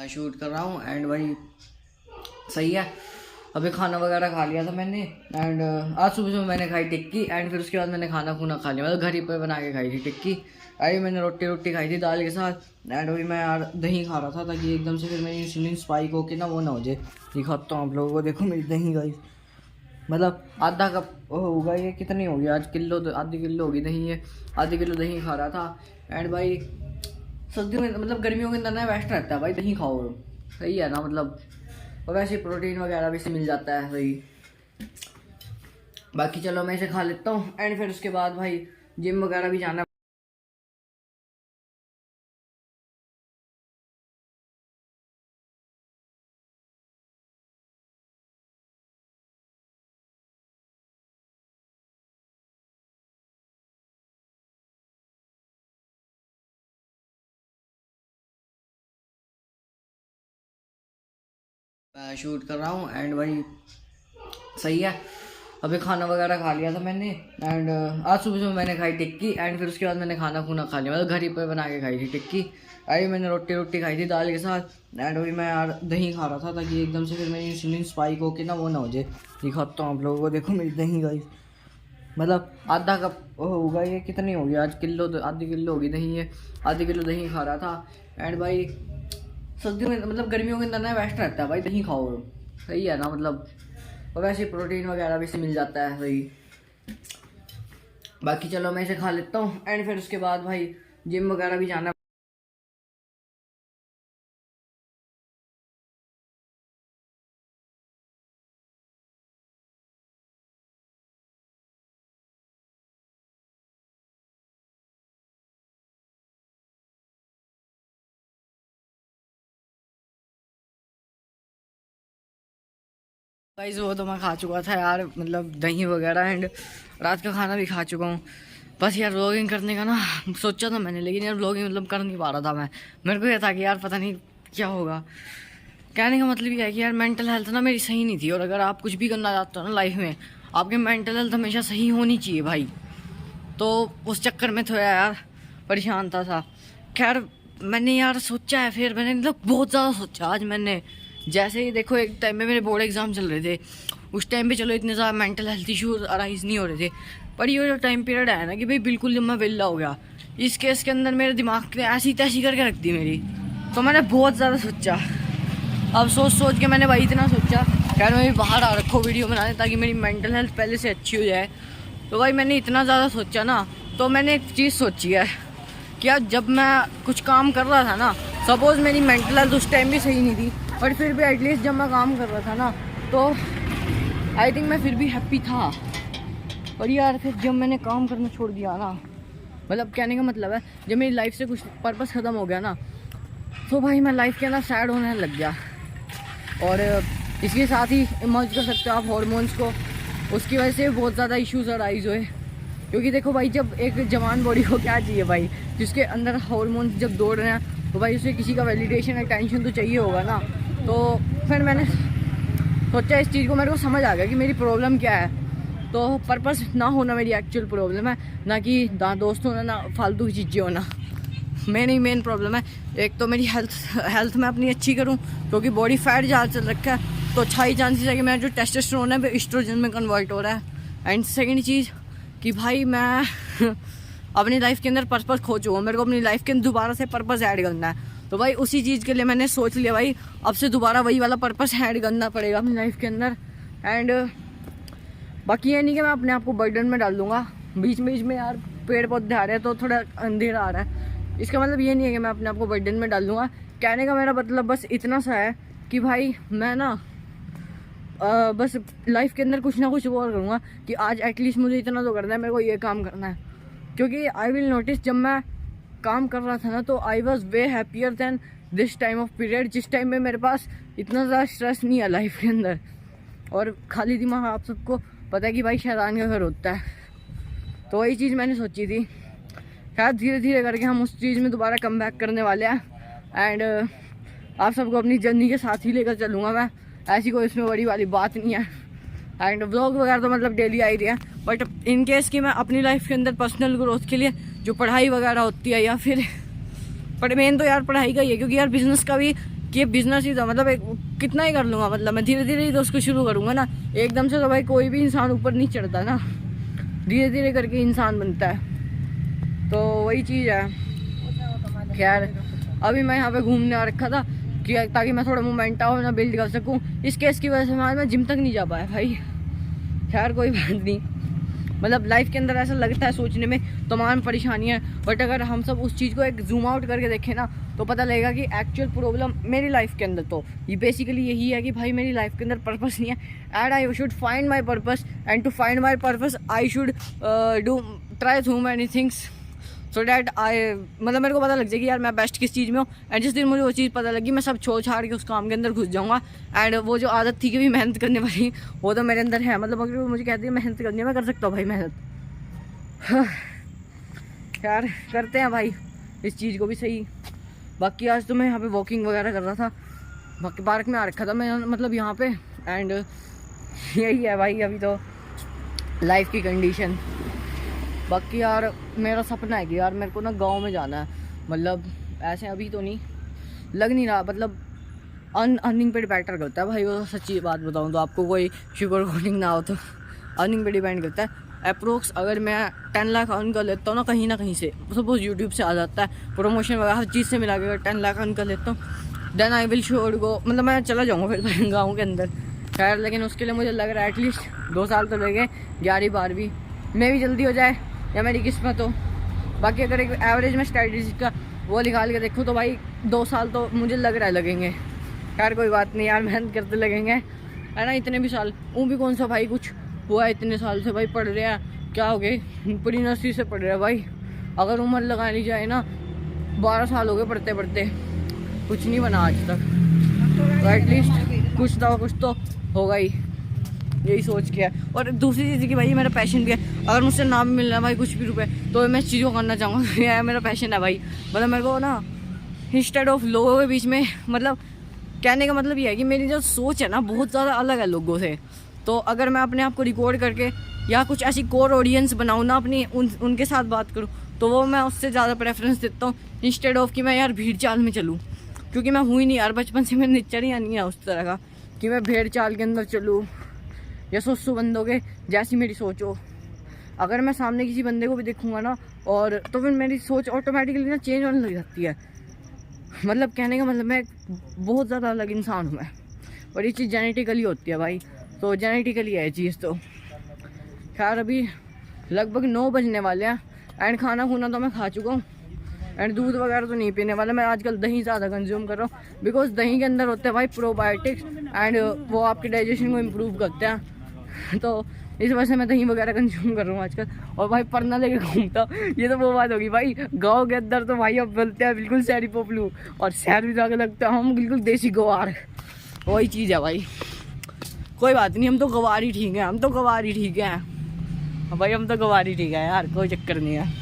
Shoot कर रहा हूँ एंड भाई सही है। अभी खाना वगैरह खा लिया था मैंने एंड आज सुबह सुबह मैंने खाई टिक्की एंड फिर उसके बाद मैंने खाना खूना खा लिया, मतलब घर ही पे बना के खाई थी टिक्की। अभी मैंने रोटी खाई थी दाल के साथ एंड अभी मैं यार दही खा रहा था ताकि एकदम से फिर मेरी इंसुलिन स्पाइक होके ना वो ना हो जाए। दिखाता हूँ आप लोगों को, देखो मेरी दही गाइस, मतलब आधा कप होगा ये, कितनी होगी आज, किलो तो आधी किलो होगी दही है, आधी किलो दही खा रहा था। एंड भाई सर्दियों में मतलब गर्मियों के अंदर ना बेस्ट रहता है भाई दही खाओ, सही है ना, मतलब और वैसे प्रोटीन वगैरह भी से मिल जाता है सही। बाकी चलो मैं इसे खा लेता हूँ एंड फिर उसके बाद भाई जिम वगैरह भी जाना। मैं शूट कर रहा हूँ एंड भाई सही है। अभी खाना वगैरह खा लिया था मैंने एंड आज सुबह सुबह मैंने खाई टिक्की एंड फिर उसके बाद मैंने खाना खूना खा लिया, मतलब घर ही पे बना के खाई थी टिक्की। अभी मैंने रोटी खाई थी दाल के साथ एंड अभी मैं यार दही खा रहा था ताकि एकदम से फिर मेरी इंसुलिन स्पाइक होके ना वो ना हो जाए। दिखाता हूँ आप लोगों को, देखो मेरी दही गाइस, मतलब आधा कप होगा ये, कितनी होगी आज, किलो तो आधी किलो होगी दही है, आधी किलो दही खा रहा था। एंड भाई सर्दियों में मतलब गर्मियों के अंदर ना बेस्ट रहता है भाई दही खाओ, सही है ना, मतलब और वैसे प्रोटीन वगैरह भी से मिल जाता है सही। बाकी चलो मैं इसे खा लेता हूँ एंड फिर उसके बाद भाई जिम वगैरह भी जाना। गाइस वो तो मैं खा चुका था यार, मतलब दही वगैरह एंड रात का खाना भी खा चुका हूँ। बस यार व्लॉगिंग करने का ना सोचा था मैंने, लेकिन यार व्लॉगिंग मतलब कर नहीं पा रहा था मैं। मेरे को ये था कि यार पता नहीं क्या होगा। कहने का मतलब ये है कि यार मेंटल हेल्थ ना मेरी सही नहीं थी, और अगर आप कुछ भी करना चाहते हो ना लाइफ में, आपकी मेंटल हेल्थ हमेशा सही होनी चाहिए भाई। तो उस चक्कर में थोड़ा यार परेशान था। खैर मैंने यार सोचा है, फिर मैंने मतलब बहुत ज़्यादा सोचा आज मैंने। जैसे ही देखो एक टाइम में मेरे बोर्ड एग्जाम चल रहे थे, उस टाइम पे चलो इतने ज़्यादा मेंटल हेल्थ इशू अराइज नहीं हो रहे थे, पर ये जो टाइम पीरियड है ना कि भाई बिल्कुल जब मैं विला हो गया, इस केस के अंदर मेरे दिमाग ने ऐसी तैसी करके रख दी मेरी। तो मैंने बहुत ज़्यादा सोचा, अब सोच के मैंने भाई इतना सोचा यार मैं भी बाहर आ रखो वीडियो बनाने ताकि मेरी मेंटल हेल्थ पहले से अच्छी हो जाए। तो भाई मैंने इतना ज़्यादा सोचा ना, तो मैंने एक चीज़ सोची है कि यार जब मैं कुछ काम कर रहा था ना, सपोज़ मेरी मेंटल हेल्थ उस टाइम भी सही नहीं थी, बट फिर भी एटलीस्ट जब मैं काम कर रहा था ना तो आई थिंक मैं फिर भी हैप्पी था। और यार फिर जब मैंने काम करना छोड़ दिया ना, मतलब कहने का मतलब है जब मेरी लाइफ से कुछ पर्पस ख़त्म हो गया ना, तो भाई मैं लाइफ के अंदर सैड होने लग गया। और इसके साथ ही इमर्ज कर सकते हो आप हॉर्मोन्स को, उसकी वजह से बहुत ज़्यादा इश्यूज अराइज हुए। क्योंकि देखो भाई जब एक जवान बॉडी को क्या चाहिए भाई, जिसके अंदर हार्मोन्स जब दौड़ रहे हैं, तो भाई उसे किसी का वैलिडेशन अटेंशन तो चाहिए होगा ना। तो फिर मैंने सोचा इस चीज़ को, मेरे को समझ आ गया कि मेरी प्रॉब्लम क्या है। तो पर्पस ना होना मेरी एक्चुअल प्रॉब्लम है, ना कि दोस्त होना, ना फालतू की चीज़ें होना। मेन प्रॉब्लम है एक तो मेरी हेल्थ मैं अपनी अच्छी करूं, क्योंकि बॉडी फैट ज़्यादा चल रखा है, तो अच्छा ही चांसेस है कि मेरा जो टेस्टोस्टेरोन है वो एस्ट्रोजन में कन्वर्ट हो रहा है। एंड सेकंड चीज़ कि भाई मैं अपनी लाइफ के अंदर पर्पस खो चुका हूँ, मेरे को अपनी लाइफ के अंदर दोबारा से पर्पस ऐड करना है। तो भाई उसी चीज़ के लिए मैंने सोच लिया भाई अब से दोबारा वही वाला पर्पस ऐड करना पड़ेगा अपनी लाइफ के अंदर। एंड बाकी ये नहीं कि मैं अपने आप को बर्डन में डाल दूँगा। बीच में यार पेड़ पौधे आ रहे हैं तो थोड़ा अंधेरा आ रहा है, इसका मतलब ये नहीं है कि मैं अपने आप को बर्डन में डाल दूँगा। कहने का मेरा मतलब बस इतना सा है कि भाई मैं ना बस लाइफ के अंदर कुछ ना कुछ और करूँगा कि आज एटलीस्ट मुझे इतना तो करना है, मेरे को ये काम करना है। क्योंकि आई विल नोटिस जब मैं काम कर रहा था ना, तो I was way happier than this time of period, जिस टाइम में मेरे पास इतना ज़्यादा स्ट्रेस नहीं है लाइफ के अंदर, और खाली दिमाग। आप सबको पता है कि भाई शैतान का घर होता है, तो वही चीज़ मैंने सोची थी। शायद धीरे धीरे करके हम उस चीज़ में दोबारा कम बैक करने वाले हैं। एंड आप सबको अपनी जर्नी के साथ ही लेकर चलूँगा मैं, ऐसी कोई इसमें बड़ी वाली बात नहीं है। एंड व्लॉग वगैरह तो मतलब डेली आ ही रही है, बट इन केस कि मैं अपनी लाइफ के अंदर पर्सनल ग्रोथ के लिए जो पढ़ाई वगैरह होती है, या फिर मेन तो यार पढ़ाई का ही है, क्योंकि यार बिजनेस का भी कि ये बिजनेस ही था, मतलब एक कितना ही कर लूँगा, मतलब मैं धीरे धीरे ही तो उसको शुरू करूँगा ना, एकदम से तो भाई कोई भी इंसान ऊपर नहीं चढ़ता ना, धीरे धीरे करके इंसान बनता है। तो वही चीज़ है। खैर अभी मैं यहाँ पे घूमने आ रखा था कि ताकि मैं थोड़ा मोमेंट आओ ना बिल्ड कर सकूँ, इस केस की वजह से मैं जिम तक नहीं जा पाया भाई। खैर कोई बात नहीं, मतलब लाइफ के अंदर ऐसा लगता है सोचने में तमाम परेशानियाँ, बट अगर हम सब उस चीज़ को एक जूम आउट करके देखें ना तो पता लगेगा कि एक्चुअल प्रॉब्लम मेरी लाइफ के अंदर तो ये बेसिकली यही है कि भाई मेरी लाइफ के अंदर पर्पस नहीं है, and I should find my purpose, and to find my purpose I should do try through many things so that I, मतलब मेरे को पता लग जाए कि यार मैं बेस्ट किस चीज़ में हूँ। एंड जिस दिन मुझे वो चीज़ पता लगी मैं सब छोड़ छाड़ के उस काम के अंदर घुस जाऊँगा। एंड वो जो आदत थी कि भी मेहनत करने वाली वो तो मेरे अंदर है, मतलब अगर मुझे कहती है मेहनत करनी है मैं कर सकता हूँ भाई मेहनत। यार करते हैं भाई इस चीज़ को भी सही। बाकी आज तो मैं यहाँ पे वॉकिंग वगैरह कर रहा था, बाकी पार्क में आ रखा था मैं मतलब यहाँ पे। एंड यही है भाई अभी तो लाइफ की कंडीशन। बाकी यार मेरा सपना है कि यार मेरे को ना गांव में जाना है, मतलब ऐसे अभी तो नहीं लग नहीं रहा, मतलब अर्निंग पे डिपेंड करता है भाई, वो सच्ची बात बताऊँ तो आपको कोई शुगर कोटिंग ना हो तो अर्निंग पे डिपेंड करता है। अप्रोक्स अगर मैं 10 लाख अर्न कर लेता हूँ ना कहीं से, सपोज यूट्यूब से आ जाता है, प्रमोशन वगैरह हर चीज़ से मिला के अगर 10 लाख अर्न कर लेता हूँ then I will sure go, मतलब मैं चला जाऊँगा फिर गाँव के अंदर। खैर लेकिन उसके लिए मुझे लग रहा है एटलीस्ट 2 साल तो लगे, 11वीं 12वीं में भी जल्दी हो जाए या मेरी किस्मत हो। बाकी अगर एक एवरेज में स्ट्रैटेजी का वो निकाल के देखूँ तो भाई 2 साल तो मुझे लग रहा है लगेंगे। खैर कोई बात नहीं यार, मेहनत करते लगेंगे है ना, इतने भी साल वो भी कौन सा भाई कुछ हुआ है, इतने साल से भाई पढ़ रहे हैं, क्या हो गए प्री नर्सरी से पढ़ रहे हैं भाई। अगर उम्र लगा ली जाए ना 12 साल हो गए पढ़ते पढ़ते, कुछ नहीं बना आज तक, तो एटलीस्ट कुछ तो होगा ही, यही सोच के है। और दूसरी चीज़ की भाई मेरा पैशन भी है, अगर मुझसे नाम मिल रहा है भाई कुछ भी रुपए तो मैं इस चीज़ को करना चाहूँगा। यह मेरा पैशन है भाई, मतलब मेरे को ना इंस्टेड ऑफ लोगों के बीच में, मतलब कहने का मतलब ये है कि मेरी जो सोच है ना बहुत ज़्यादा अलग है लोगों से। तो अगर मैं अपने आप को रिकॉर्ड करके या कुछ ऐसी कोर ऑडियंस बनाऊँ ना अपनी उनके साथ बात करूँ तो वो मैं उससे ज़्यादा प्रेफरेंस देता हूँ इंस्टेड ऑफ कि मैं यार भीड़ चाल में चलूँ, क्योंकि मैं हुई नहीं यार, बचपन से मेरा नेचर ही नहीं है उस तरह का कि मैं भीड़ चाल के अंदर चलूँ या सोचू बंदों के जैसी मेरी सोच हो। अगर मैं सामने किसी बंदे को भी देखूँगा ना और तो फिर मेरी सोच ऑटोमेटिकली ना चेंज होने लग जाती है। मतलब कहने का मतलब मैं बहुत ज़्यादा अलग इंसान हूँ मैं, और ये चीज़ जेनेटिकली होती है भाई, तो जेनेटिकली है ये चीज़। तो खैर अभी लगभग 9 बजने वाले हैं एंड खाना खूना तो मैं खा चुका हूँ एंड दूध वगैरह तो नहीं पीने वाला। मैं आजकल दही ज़्यादा कंज्यूम कर रहा हूँ बिकॉज दही के अंदर होते हैं भाई प्रोबायोटिक्स एंड वो आपके डाइजेशन को इम्प्रूव करते हैं, तो इस वजह से मैं दही वगैरह कंज्यूम कर रहा हूँ आजकल। और भाई परना लेके घूमता हूँ, ये तो वो बात होगी भाई। गांव के अंदर तो भाई अब बोलते हैं बिल्कुल शहरी पोपलू, और शहर भी जाके लगता है हम बिल्कुल देसी गवार, वही चीज़ है भाई। कोई बात नहीं, हम तो गवार ही ठीक है, हम तो गवार ही ठीक है भाई, हम तो गवार ही ठीक है यार, कोई चक्कर नहीं है।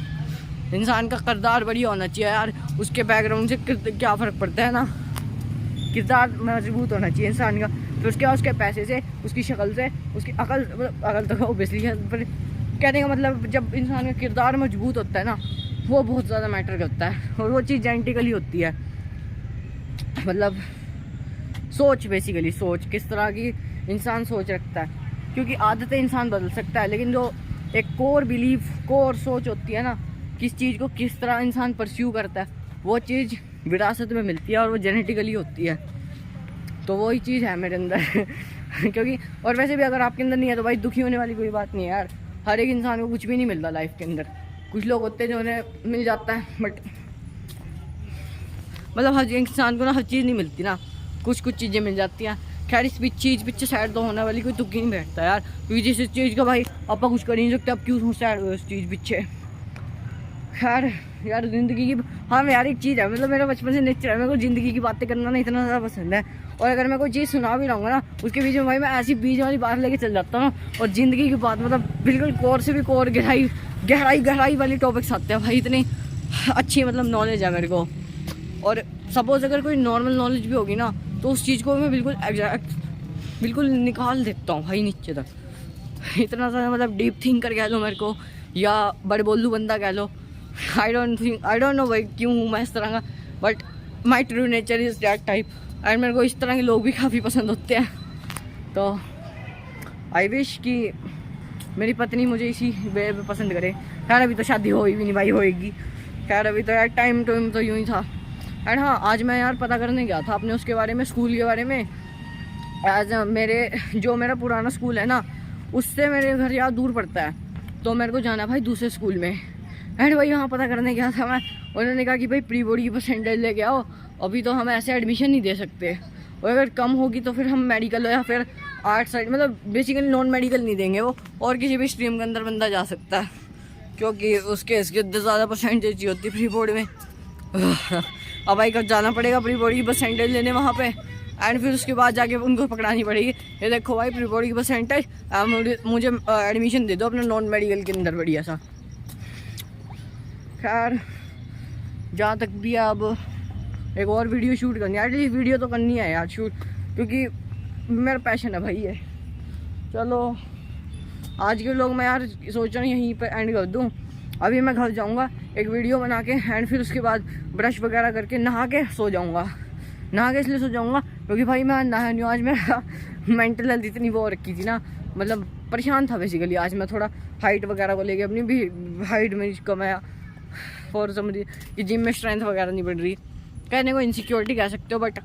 इंसान का किरदार बढ़िया होना चाहिए यार, उसके बैकग्राउंड से क्या फ़र्क पड़ता है ना, किरदार मजबूत होना चाहिए इंसान का। फिर उसके पैसे से, उसकी शक्ल से, उसकी अकल, मतलब अकल तो ओबियसली है, पर कहने का मतलब जब इंसान का किरदार मजबूत होता है ना वो बहुत ज़्यादा मैटर करता है, और वो चीज़ जेनेटिकली होती है। मतलब सोच, बेसिकली सोच किस तरह की इंसान सोच रखता है, क्योंकि आदतें इंसान बदल सकता है लेकिन जो एक कोर बिलीफ, कोर सोच होती है ना, किस चीज़ को किस तरह इंसान परस्यू करता है, वो चीज़ विरासत में मिलती है और वो जेनेटिकली होती है। तो वही चीज़ है मेरे अंदर क्योंकि और वैसे भी अगर आपके अंदर नहीं है तो भाई दुखी होने वाली कोई बात नहीं है यार। हर एक इंसान को कुछ भी नहीं मिलता लाइफ के अंदर, कुछ लोग होते हैं जो उन्हें मिल जाता है, बट मतलब हर इंसान को ना हर चीज़ नहीं मिलती ना, कुछ चीज़ें मिल जाती हैं। खैर इस चीज़ पीछे सैड तो होने वाली कोई दुख ही नहीं बैठता यार, क्योंकि जिस चीज़ का भाई आप कुछ कर नहीं सकते, अब क्यों सैड हो इस चीज़ पीछे। खैर यार ज़िंदगी की, हाँ यार एक चीज़ है, मतलब मेरा बचपन से नेचर है, मेरे को ज़िंदगी की बातें करना ना इतना ज़्यादा पसंद है। और अगर मैं कोई चीज़ सुना भी रहूँगा ना उसके बीच में भाई मैं ऐसी बीच वाली बात लेके चल जाता हूँ ना, और ज़िंदगी की बात मतलब बिल्कुल कोर से भी कोर, गहराई वाली टॉपिक्स आते हैं भाई, इतनी अच्छी मतलब नॉलेज है मेरे को। और सपोज़ अगर कोई नॉर्मल नॉलेज भी होगी ना तो उस चीज़ को मैं बिल्कुल एग्जैक्ट बिल्कुल निकाल देता हूँ भाई नीचे तक, इतना ज़्यादा मतलब डीप थिंकर कह लो मेरे को, या बड़े बोलू बंदा कह लो। आई डोंट नो भाई क्यों हूँ मैं इस तरह का, but my true nature is that type and मेरे को इस तरह के लोग भी काफ़ी पसंद होते हैं। तो आई विश कि मेरी पत्नी मुझे इसी वे में पसंद करे। खैर अभी तो शादी हो ही भी नहीं भाई, होएगी। खैर अभी तो यार टाइम तो यूँ ही था। एंड हाँ, आज मैं यार पता करने गया था अपने उसके बारे में, स्कूल के बारे में। आज मेरा पुराना स्कूल है ना, उससे मेरे घर यार दूर पड़ता है, तो मेरे को जाना भाई दूसरे स्कूल में। एंड भाई वहाँ पता करने गया था मैं, उन्होंने कहा कि भाई प्री बोर्ड की परसेंटेज लेके आओ, अभी तो हम ऐसे एडमिशन नहीं दे सकते, और अगर कम होगी तो फिर हम मेडिकल या फिर आर्ट साइड, मतलब बेसिकली नॉन मेडिकल नहीं देंगे वो, और किसी भी स्ट्रीम के अंदर बंदा जा सकता है, क्योंकि उसके इसके ज़्यादा परसेंटेज ही होती है प्री बोर्ड में। अब भाई कब जाना पड़ेगा प्री बोर्ड की परसेंटेज लेने वहाँ पे, एंड फिर उसके बाद जाके उनको पकड़ानी पड़ेगी, ये देखो भाई प्री बोर्ड की परसेंटेज, मुझे एडमिशन दे दो अपने नॉन मेडिकल के अंदर बढ़िया सा। खैर जहाँ तक भी अब एक और वीडियो शूट करनी है, एटलीस्ट वीडियो तो करनी है यार शूट, क्योंकि मेरा पैशन है भाई ये। चलो आज के लोग मैं यार सोच रहा हूँ यहीं पर एंड कर दूँ। अभी मैं घर जाऊँगा एक वीडियो बना के, एंड फिर उसके बाद ब्रश वगैरह करके नहा के सो जाऊँगा। नहा के इसलिए सो जाऊँगा क्योंकि भाई मैं नहा नहीं हूँ आज, मेरा मेंटल हेल्थ इतनी वो रखी थी ना, मतलब परेशान था बेसिकली। आज मैं थोड़ा हाइट वगैरह को लेके, अपनी भी हाइट मेरी कम है और समझिए कि जिम में स्ट्रेंथ वगैरह नहीं बढ़ रही, कहने को इनसिक्योरिटी कह सकते हो, बट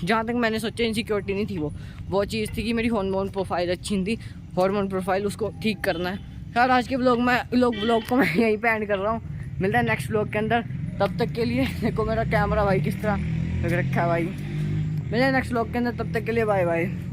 जहाँ तक मैंने सोचा इनसिक्योरिटी नहीं थी, वो चीज़ थी कि मेरी हार्मोन प्रोफाइल अच्छी नहीं थी, हार्मोन प्रोफाइल उसको ठीक करना है। यार आज के ब्लॉग को मैं यहीं पे एंड कर रहा हूँ, मिलता है नेक्स्ट ब्लॉग के अंदर। तब तक के लिए देखो मेरा कैमरा भाई किस तरह लग रखा है भाई, मिलते हैं नेक्स्ट ब्लॉग के अंदर, तब तक के लिए बाय बाय।